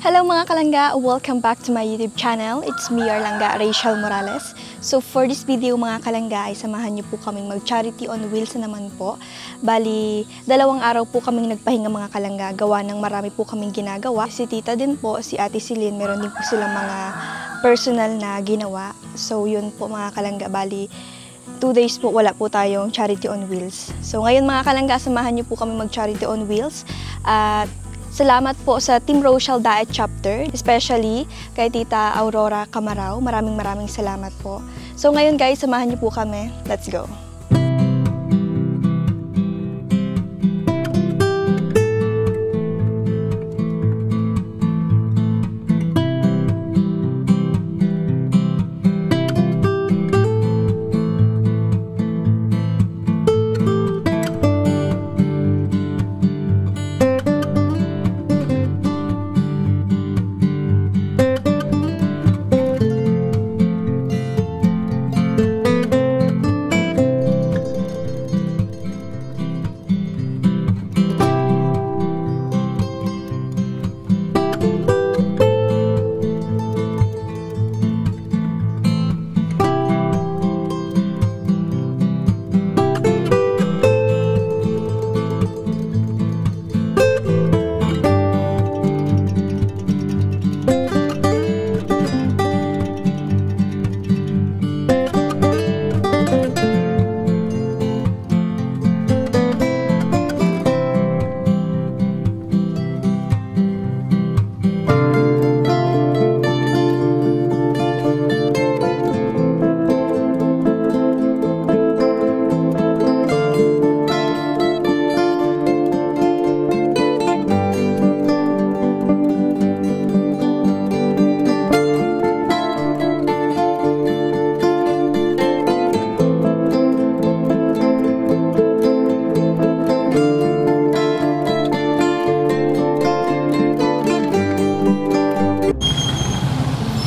Hello mga kalangga! Welcome back to my YouTube channel. It's me, Arlanga Rachel Morales. So for this video mga kalangga ay samahan niyo po kaming mag-charity on wheels na naman po. Bali, 2 araw po kaming nagpahinga mga kalangga. Gawa ng marami po kaming ginagawa. Si tita din po, si ate Celine, meron din po silang mga personal na ginawa. So yun po mga kalangga, bali 2 days po wala po tayong charity on wheels. So ngayon mga kalangga, samahan niyo po kami mag-charity on wheels. At salamat po sa Team Rochelle Daet Chapter, especially kay Tita Aurora Camarao. Maraming salamat po. So ngayon guys, samahan niyo po kami. Let's go!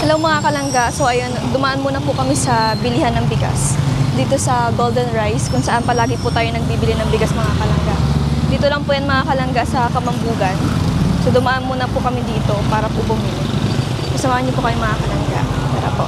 Hello mga kalangga, so ayun, dumaan muna po kami sa bilihan ng bigas dito sa Golden Rice, kung saan palagi po tayo nagbibili ng bigas mga kalangga. Dito lang po yan mga kalangga sa Kamambugan. So dumaan muna po kami dito para po bumili. Kasamahan niyo po kayo mga kalangga. Tara po.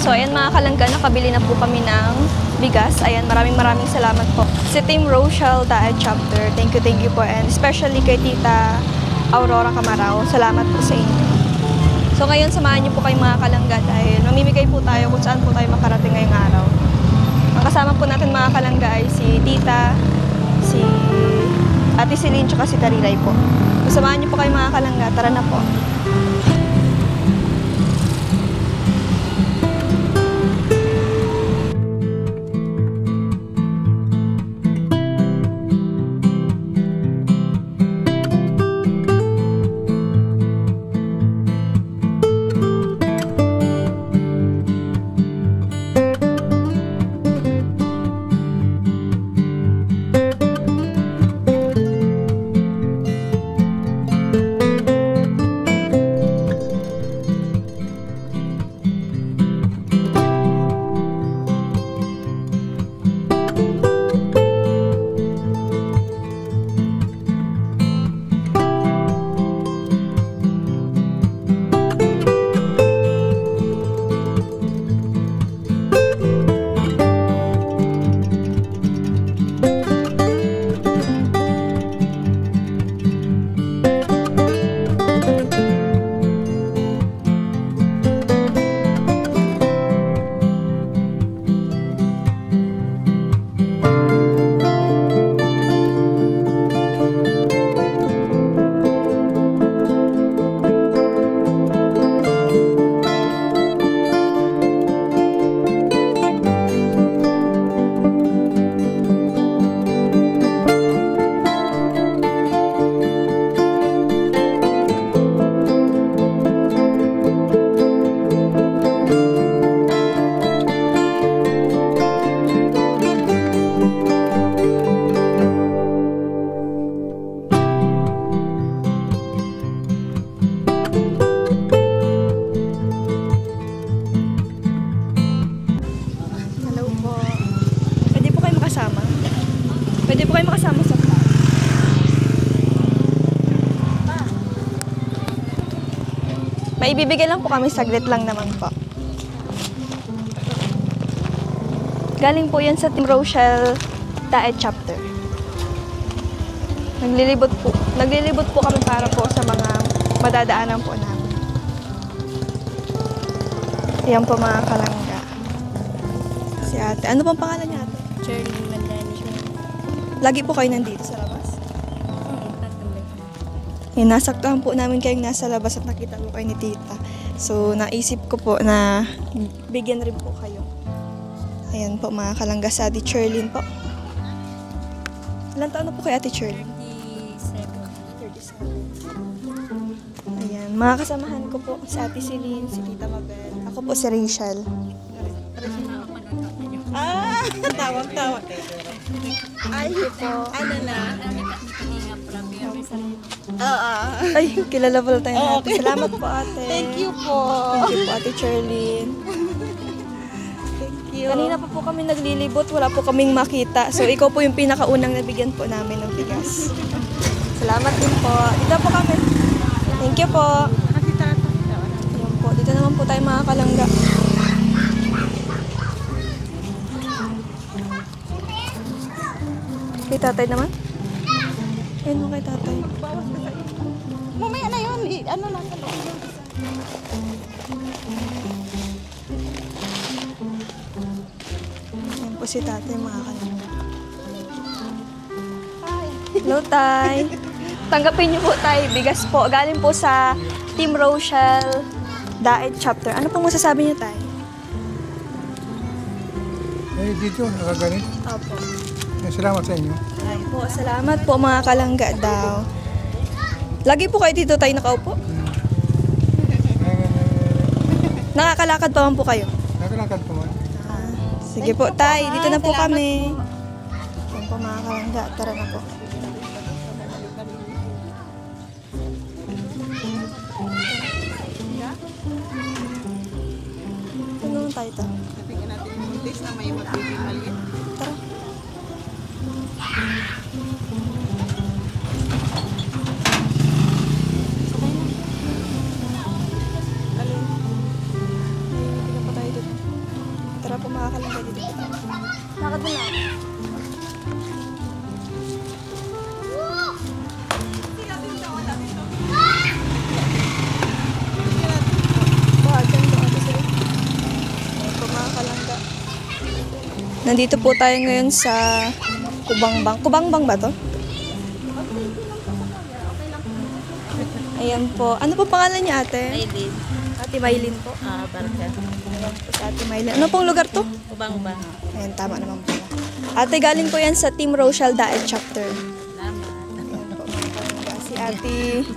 So ayan mga kalangga, nakabili na po kami ng bigas. Ayan, maraming salamat po. Si Team Rochelle Daet Chapter, thank you po. And especially kay Tita Aurora Camarao, salamat po sa inyo. So ngayon, samahan niyo po kayo mga kalangga dahil mamimigay po tayo kung saan po tayo makarating ngayong araw. Ang kasama po natin mga kalangga ay si Tita, si Ate Celine, tsaka si Tariray po. So samahan niyo po kayo mga kalangga, tara na po. May ibibigay lang po kami, saglit lang naman po. Galing po yan sa Team Rochelle Daet Chapter. Naglilibot po kami para po sa mga madadaanan po namin. Yan po mga kalangga. Si ate. Ano pong pangalan niya ate? Charlie Mandani. Lagi po kayo nandito sa labas? Nasaktahan po namin kayong nasa labas at nakita po kayo ni tita. So, naisip ko po na bigyan rin po kayo. Ayan po mga kalangga sa ate Cherlyn po. Ilan taon na po kay ate Cherlyn? 37. Ayan, mga kasamahan ko po si ate Celine, si tita Mabel. Ako po si Rachel. Tawag-tawag. Ay, po. Ano na? Ay, kilala pala tayo natin. Salamat po ate. Thank you po. Thank you po ate Cherlyn. Thank you. Kanina pa po kami naglilibot, wala po kaming makita. So, ikaw po yung pinakaunang nabigyan po namin ng bigas. Salamat din po. Dito po kami. Thank you po. Ayan po. Dito naman po tayo mga kalangga. Kay tatay naman? Ayun mo kay tatay. Mamaya na yun. Ano lang sa loob. Ayan po si tatay mga kalangga. Hello tay. Tanggapin niyo po tay. Bigas po. Galing po sa Team Rochelle Daet Chapter. Ano pong masasabi niyo tay? Eh, dito, nakaganit. Opo. Salamat sa inyo. Ay po, salamat po mga kalangga daw. Lagi po kayo dito tayo nakaupo? Nakakalakad pa man po kayo? Nakalakad po man. Sige po tay, dito na po kami. Yan po mga kalangga, tara na po. Ano tayo ito? Tingnan natin yung buntis na may magiging maliit. Tara. Hindi pa tayo dito. Tara po mga kalangga dito. Lakad mo na. Nandito po tayo ngayon sa Kubangbang. Kubangbang ba to? Ayan po. Ano po pangalan niya ate? Maylin. Ate Maylin po. Barka. Ayan po si Ate Maylin. Ano pong lugar to? Kubang-bang. Ayan, tama naman pala. Ate, galing po yan sa Team Rochelle Daet Chapter. Salamat. Ayan po mga kalangga. Si Ate...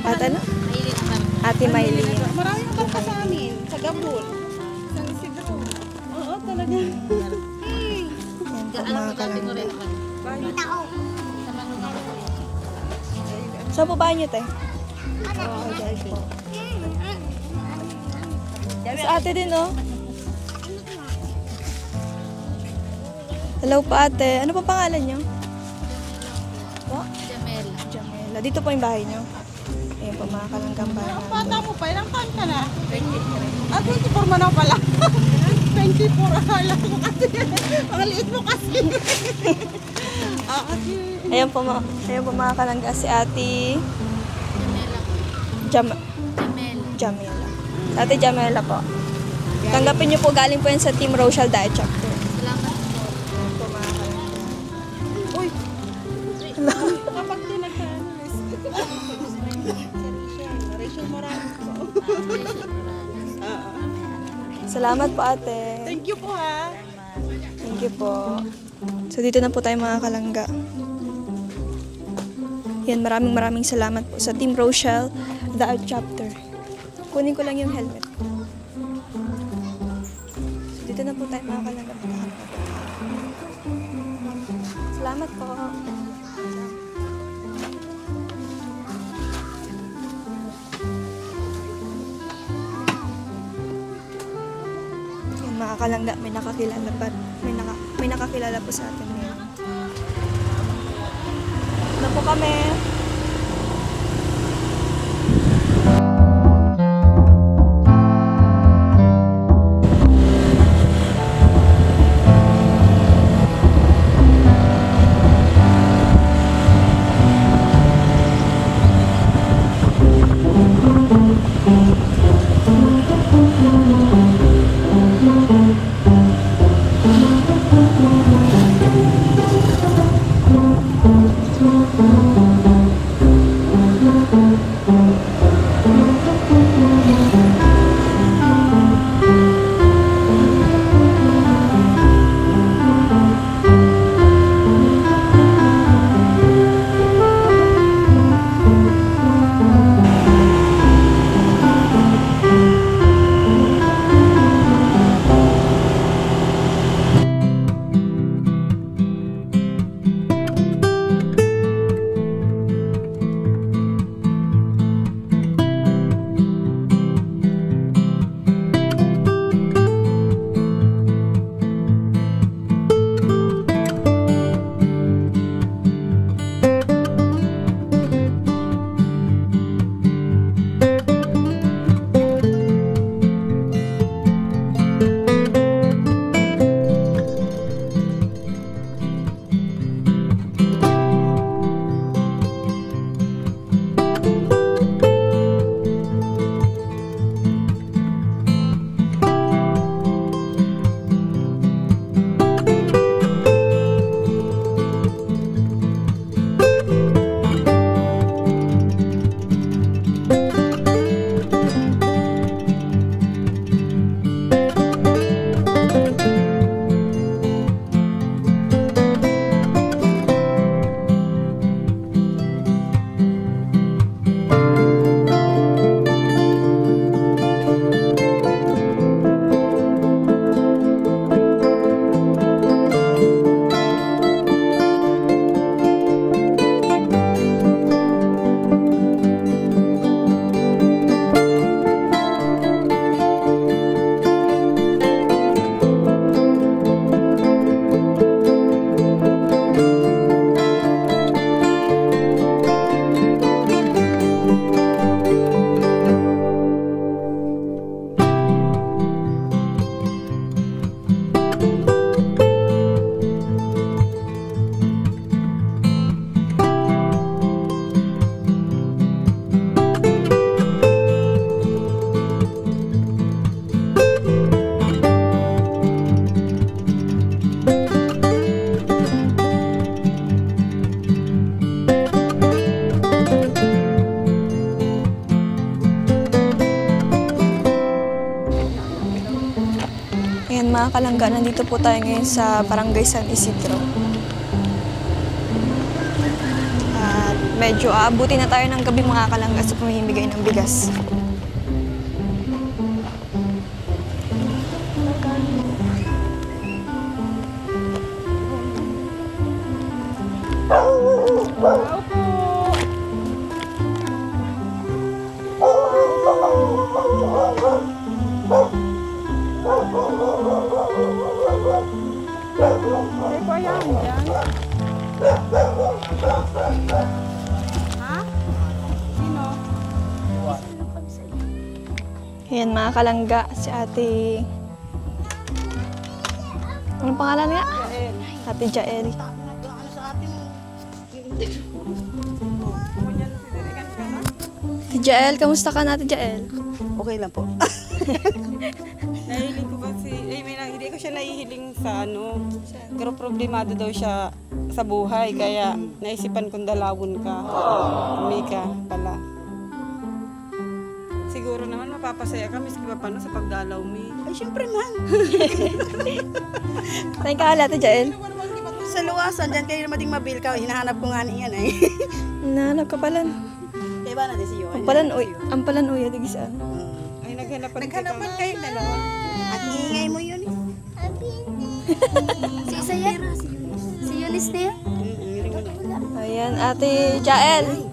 Ate ano? Maylin ang Ate Maylin. Maraming bangka sa amin. Sa Gabon. Sa Isidro. Oo, talaga. Ayan po mga kalangga. Saan po bahay niyo, te? Okay, po. Sa ate din, oh. Hello po, ate. Ano po pangalan niyo? Po? Jamel. Jamela. Dito po yung bahay niyo. Ayan po mga kalanggang bahay natin. Bata mo pa, ilang taon ka na? 23. 24 mo na pala. 24, akala ko kasi. Ang liit mo kasi. Ayan po mga kalangga si ate Jamela. Ate Jamela po. Tanggapin niyo po, galing po yan sa Team Rochelle Daet Chapter. Salamat po. Ayan po mga kalangga. Uy! Kapag tinagkaan, Rachel Morales po. Salamat po ate. Thank you po ha. Thank you po. So dito na po tayo mga kalangga. Yan, maraming salamat po sa Team Rochelle Daet Chapter. Kunin ko lang yung helmet ko. So dito na po tayo mga kalangga. Salamat po. Yan mga kalangga, may nakakilala pa. May nakakilala po sa atin ngayon. Na po kami. mga kalangga, nandito po tayo ngayon sa Barangay San Isidro. At medyo aabuti na tayo ng gabi mga kalangga sa pamimigay ng bigas. Ay, ko ayan dyan. Ha? Sino? Ayan mga kalangga, si ate... Anong pangalan nga? Jael. Ate Jael. Ate Jael, kamusta ka na Ate Jael? Okay lang po. Nahihiling ko kasi, hindi ko siya nahihiling sa ano. Pero problemado daw siya sa buhay, kaya naisipan kong dalawon ka. Mika pala. Siguro naman mapapasaya kami sa paano sa pagdalaw mi. Ay, syempre man. Saan ka Ate Jael? Sa luwasan, dyan kayo naman ding mabil ka. Hinahanap ko nga niyan eh. Nanap ka palan. Kaya ba natin si Yohan? Ang palan uy, ati saan? Ay, naghanapan kayo dalawa. At iingay mo yun eh. Si isa yan? Si Eunice na yan? Ayan, Ate Jael.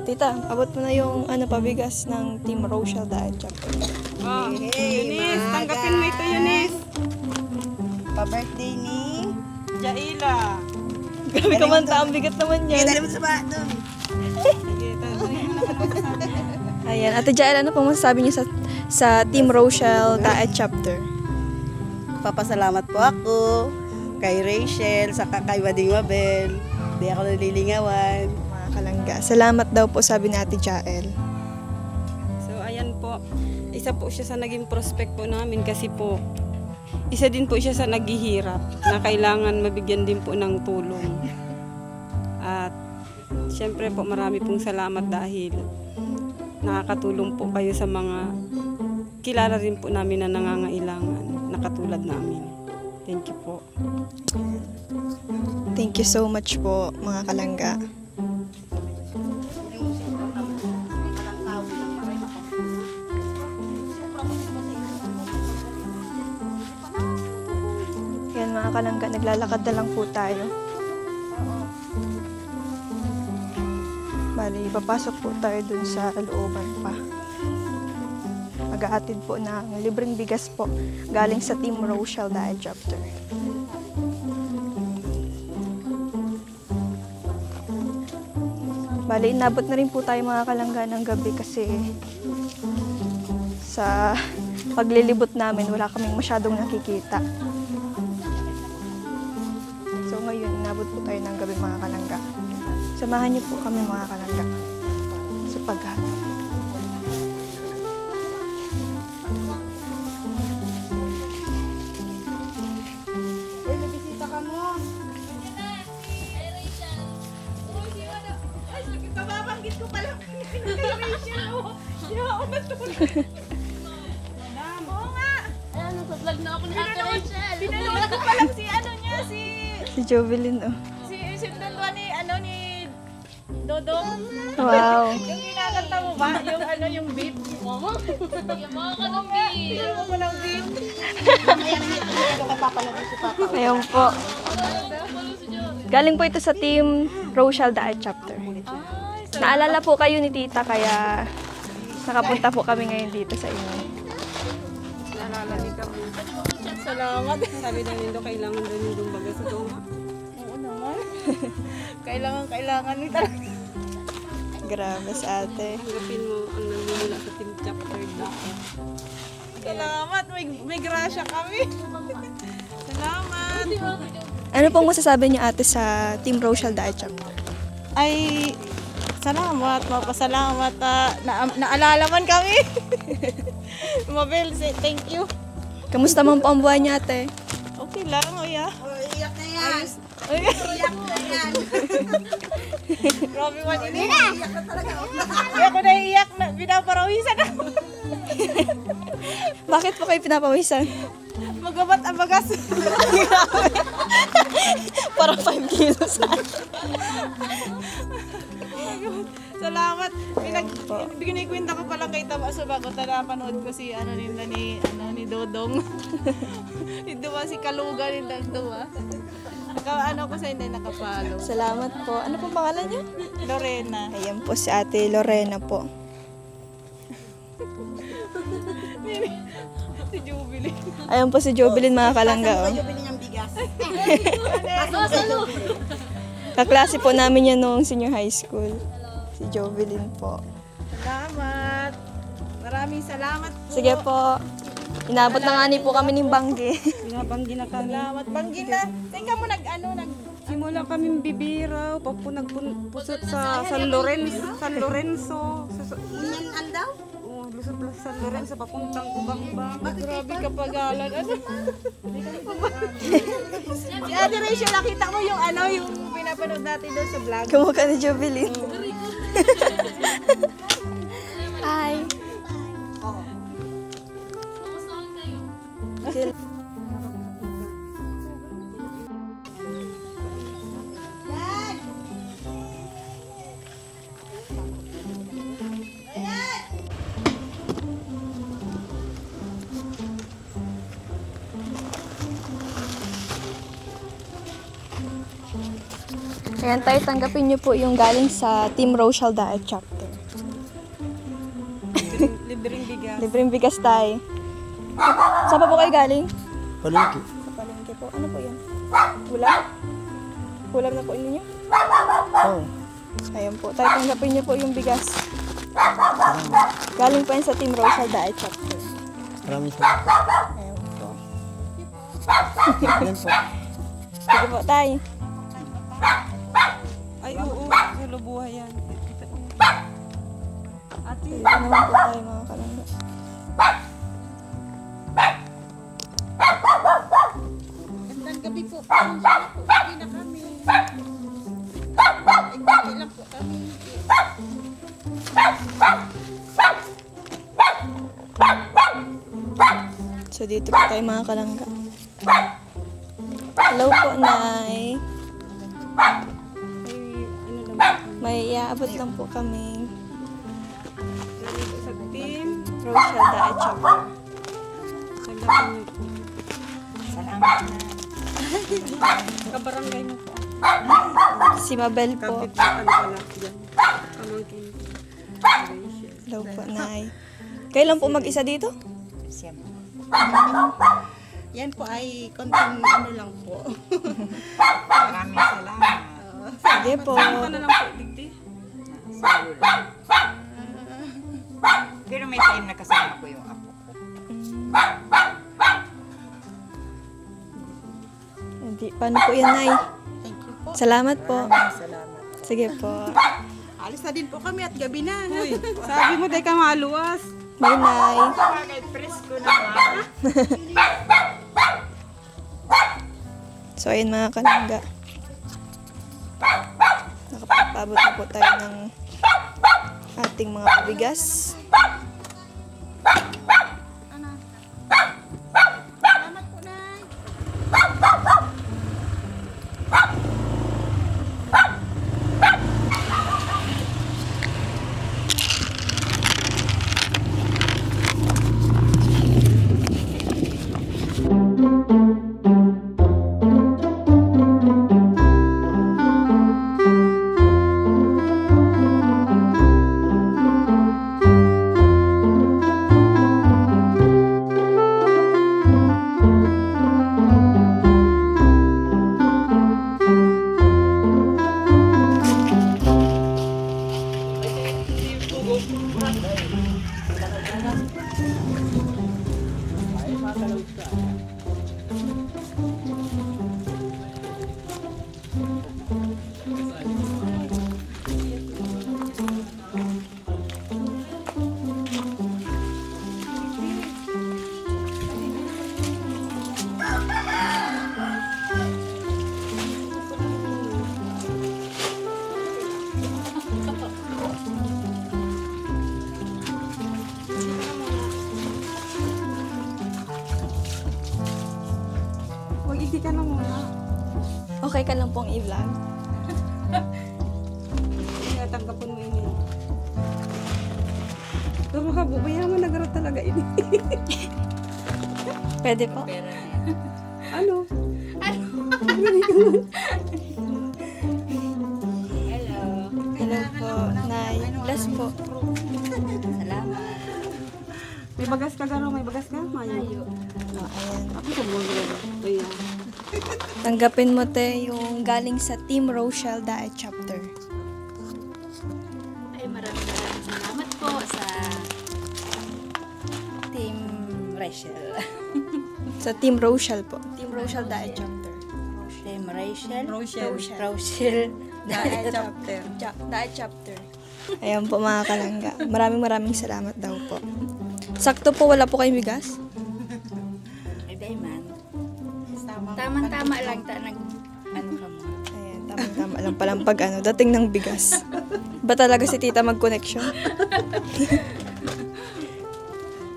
Tita, abot mo na yung pabigas ng Team Rochelle dahil chapter. Oh, Eunice, tanggapin mo ito, Eunice. Pa-birthday ni Jaila. Grabe kamanta, ang bigat naman yan. Dali mo sa ba doon. Sige, tanggapin mo naman ang sasabi. Ayan, Ate Jael, ano pong masasabi niyo sa Team Rochelle Daet Chapter? Papasalamat po ako kay Rachel, saka kay Wading Mabel. Hindi ako nalilingawan. Mga kalangga, salamat daw po sabi ni Ate Jael. So, ayan po. Isa po siya sa naging prospect po namin kasi po, isa din po siya sa naghihirap na kailangan mabigyan din po ng tulong. At syempre po marami pong salamat dahil nakakatulong po kayo sa mga kilala rin po namin na nangangailangan na katulad namin. Thank you po. Thank you so much po, mga kalangga. Yan mga kalangga, naglalakad na lang po tayo. Bali, papasok po tayo dun sa looban pa. Mag-aatid po ng libreng bigas po galing sa Team Rochelle Daet Chapter. Bali, inabot na rin po tayo mga kalangga ng gabi kasi sa paglilibot namin wala kaming masyadong nakikita. So ngayon, inabot po tayo ng gabi mga kalangga. Samahan niyo po kami mga kalangga sa paghahanap. Uy, nabisita ka mo. Kababanggit ko pala. Rachel, oh. Hindi ako natulog. Madam. Oo nga. Ayan, nasa-vlog na ako ni Ate Rachel. Pinanood ko palang si ano niya, Si Jovelyn, oh. si sinundan ni Dodong. Wow. Yung kinakanta mo ba? Yung yung beat. Mama, yung mga kanumbi. Yung mo ng beat. Ayun po. Galing po ito sa Team Rochelle Daet Chapter. Naalala po kayo ni Tita kaya nakapunta po kami ngayon dito sa inyo. Nalalami kami. Salamat. Sabi na nindo, kailangan daw nindong baga sa tunga. Oo naman. Kailangan mo talaga. Grabe sa ate. Tanggapin mo ang nangunula sa team chapter na. Salamat. May grasya kami. Salamat. Ano pong masasabi niyo ate sa Team Rochelle Daet Chapter? Ay, salamat. Mapasalamat. Naalala man kami. Mabel, say thank you. Kamusta man po ang buhay niyo ate? Okay lang, Oya. Iyak na yan. Iyak na yan. Grabe man ini. Iyak na talaga. Iyak ko na iyak na. Pinaparawisan ako. Bakit po kayo pinapawisan? Magabat ang bagas. Parang 5 kilos. Salamat. po. Binikwenta ko pala kay Tama sa bago napanood ko si ni Dodong. Ito ba si Kaluga ni Dagduwa? Ano ko sa hindi nakapalo. Salamat po. Ano po pangalan niyo? Lorena. Ayan po si Ate Lorena po. Si Jubilee. Ayan po si Jovelyn mga kalangga. Oh. Kaklase po namin yan noong senior high school. Si Jovelyn po. Salamat. Maraming salamat po. Sige po. Inabot na nga ni po kami ng bangge. Binabanggi na kami. Salamat. Banggi na. Teka mo Simula kami bibiraw, nagpusot sa San Lorenzo. Yan andaw? Oh, Luzon Plus San Lorenzo, papuntang Kubang-bang. Grabe kapagalan. Si Ate Rachel, nakita mo yung yung pinapanood natin doon sa vlog. Kamukha ni Jovelyn. Hi. Okay. Ayan tayo, tanggapin niyo po yung galing sa Team Rochelle Diet Chapter. Libreng bigas. Libreng bigas tayo. Saan pa po kayo galing? Palengke. Sa palengke po. Ano po yan? Ulam? Ulam na po ninyo? Oo. Ayan po. Tayo, tanggapin niyo po yung bigas. Galing po yan sa Team Rochelle Diet Chapter. Maraming salamat. Ayan po. Yan po. Sige po, tayo. Ay, oo. Sa lubuhay yan. Ate, Dito naman po tayo mga kalangga. Gandang gabi po. Pasensya na po. Hindi na kami. Nagkakay lang po kami. So dito po tayo mga kalangga. Hello po, Nay. May iaabot lang po kami. sa team. Rochelle Diet Chapter. Tanggapin niyo po. Salamat na. Kabarangay mo po. Si Mabel po. Kapit po pala dyan. Pamangkin ko. Rachel. Hello po, Nay. Kailan po mag-isa dito? Siyempre. Yan po ay konting lang po. Maraming salamat. Sige po. Ano na lang po, digdi? Pero may time na kasama ko yung apo ko. Hindi. Paano po yan, Nay? Thank you po. Salamat po. Salamat. Sige po. Alis na din po kami at gabi na. Uy, sabi mo, day ka maluwas. Bye, Nay. Bagay presko na mga. So, ayun mga kalangga. Nakapagpaabot na po tayo ng ating mga pabigas. Salamat po, Nay. Okay ka lang pong i-vlog? Tanggapon mo ini. Ito mga bubayaman na garo talaga ini. Pwede po. Ano? Hello po, Nay. Bless po. May bagas ka garo, may bagas ka? Mayo. Oh, ayan. Ako sa mundo. Ayan. Tanggapin mo te yung galing sa Team Rochelle Diet Chapter. Ay, maraming salamat po sa Team Rachel. Sa Team Rochelle po. Team Rochelle Diet Chapter. Team Rachel. Rochelle. Diet chapter. Diet Chapter. Ayan po mga kalangga. Maraming salamat daw po. Sakto po, wala po kayong bigas? Ay, man. Tamang-tama lang ta nag ano ka mo. Ayan, tama lang palang pag dating ng bigas. Ba talaga si tita mag-connection?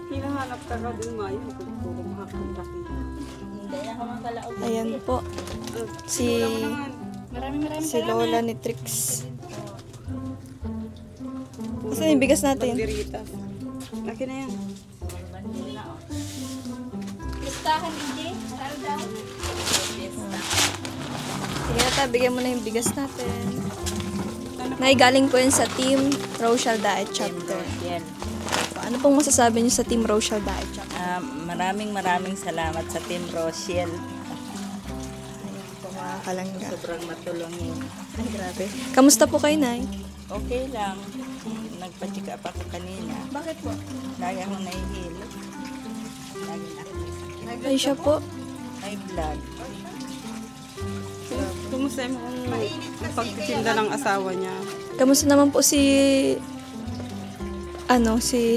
Hinahanap ka ka din, Mayo. Kung makakalaki. Hindi ako makalaog. Ayan po. Si Maraming Lola ni Trix. Kasi yung bigas natin. Bandirita. Laki na yan. Listahan DJ. Saan daw? Sige na tayo, bigyan mo na yung bigas natin. Naigaling po yun sa Team Rochelle Diet Chapter. Yan. Ano pong masasabi niyo sa Team Rochelle Diet Chapter? Maraming salamat sa Team Rochelle. Ayan po mga kalangga. Sobrang matulungin. Ay, grabe. Kamusta po kayo, Nay? Okay lang. Nagpa-check up ako kanina. Bakit po? Lagi akong nahihilo. Lagi ako may sakit. Ay, siya po. May blood. Kumusta mo kung pagtitinda ng asawa niya? Kamusta naman po si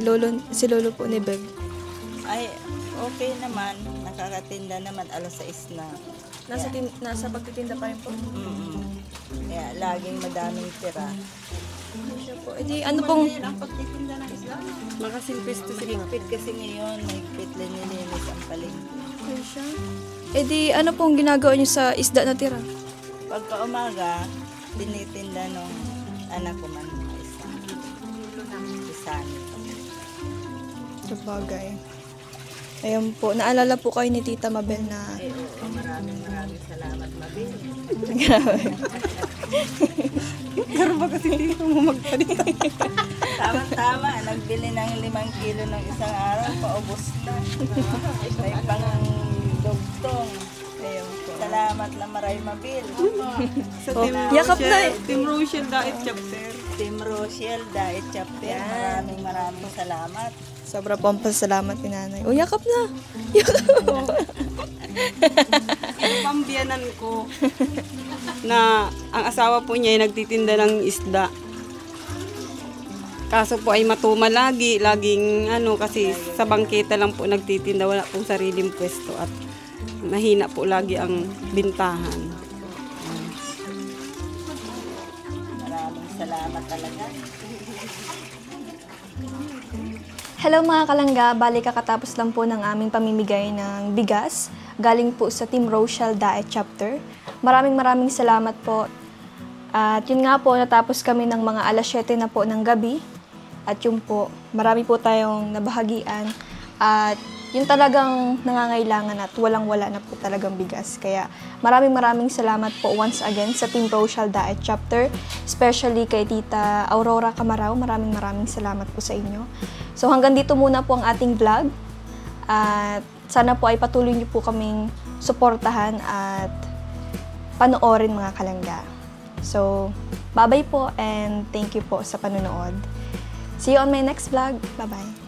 lolo po ni Beb? Ay, okay naman. Nakakatinda naman. Alas 6 na. Nasa pagtitinda pa rin po? Kaya laging madaming tira. Ay, siya po. E di, ano pong... Ang pagtitinda ng isla. Makasimpis to si Mahigpit kasi ngayon. Mahigpit linilinis ang palengke. Ay, siya. E di, ano pong ginagawa niyo sa isda na tira? Pagka umaga, tinitinda nung anak ko man isa. Sabagay. Ayan po. Naalala po kayo ni Tita Mabel na... Eh, oo, maraming salamat, Mabel. Grabe. Garo ba kasi hindi mo magpalit? Tama-tama, nagbili ng 5 kilo ng isang araw, paubos na. May pang dugtong. Ayan po. Salamat na maray, Mabel. Sa Oh, Team yakap na eh. Team Rochelle Diet Chapter. Team Rochelle, Diet Chapter, maraming salamat. Sobra po ang pasalamat ni Nanay. O, yakap na. Pambiyanan ko na ang asawa po niya ay nagtitinda ng isda. Kaso po ay matuma laging kasi sa bangketa lang po nagtitinda, wala pong sariling pwesto at mahina po lagi ang bintahan. Maraming salamat talaga. Hello mga kalangga, bali kakatapos lang po ng aming pamimigay ng bigas galing po sa Team Rochelle Diet Chapter. Maraming salamat po. At yun nga po, natapos kami ng mga alas 7 na po ng gabi. At yun po, marami po tayong nabahagian. At yun talagang nangangailangan at walang-wala na po talagang bigas. Kaya maraming salamat po once again sa Team Rochelle Diet Chapter, especially kay Tita Aurora Camarao. Maraming salamat po sa inyo. So hanggang dito muna po ang ating vlog. At sana po ay patuloy niyo po kaming suportahan at panoorin mga kalangga. So, bye-bye po and thank you po sa panonood. See you on my next vlog. Bye-bye.